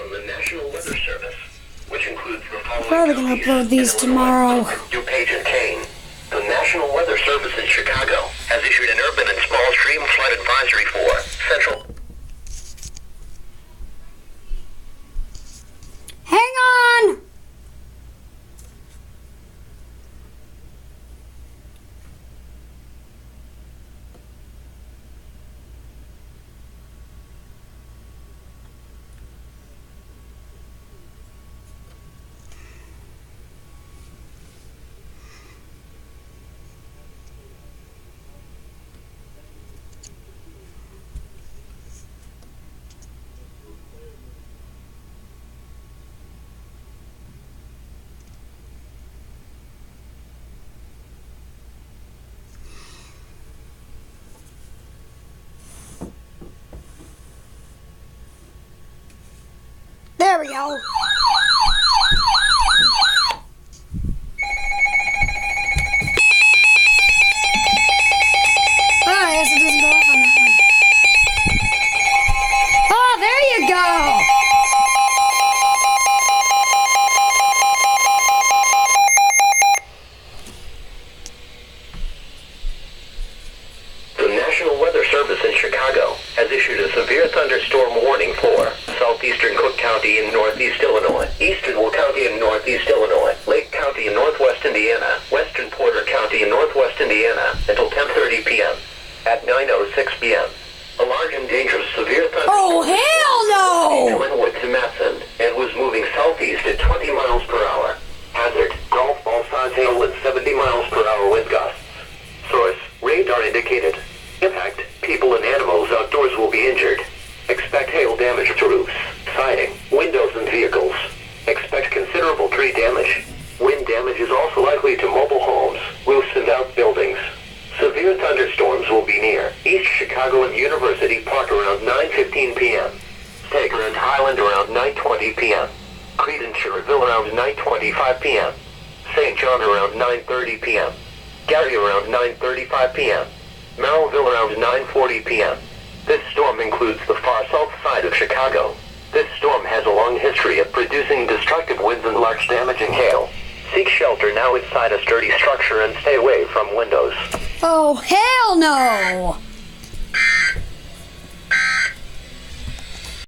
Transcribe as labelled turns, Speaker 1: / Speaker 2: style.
Speaker 1: from the National Weather Service, which includes the following.
Speaker 2: Probably gonna upload these tomorrow.
Speaker 1: DuPage and Kane. The National Weather Service in Chicago has issued an urban and small stream flood advisory for Central.
Speaker 2: Hang on! There we go. Oh, I guess it doesn't go off on that one. Oh, there you go.
Speaker 1: The National Weather Service in Chicago has issued a severe thunderstorm warning for southeastern Cook County in northeast Illinois, eastern Will County in northeast Illinois, Lake County in northwest Indiana, western Porter County in northwest Indiana until 10:30 p.m. At 9:06 p.m. A large and dangerous severe thunderstorm.
Speaker 2: Oh, hell no!
Speaker 1: Linwood to Matson and was moving southeast at 20 miles per hour. Hazard: golf ball size hail with 70 miles per hour wind gusts. Source: radar indicated. Impact: people and animals outdoors will be injured. Expect hail damage to roofs, siding, windows, and vehicles. Expect considerable tree damage. Wind damage is also likely to mobile homes, roofs, and outbuildings. Severe thunderstorms will be near East Chicago and University Park around 9:15 p.m. Staker and Highland around 9:20 p.m. Crete and Cherville around 9:25 p.m. St. John around 9:30 p.m. Gary around 9:35 p.m. Merrillville around 9:40 p.m. This storm includes the far south side of Chicago. This storm has a long history of producing destructive winds and large damaging hail. Seek shelter now inside a sturdy structure and stay away from windows.
Speaker 2: Oh, hell no!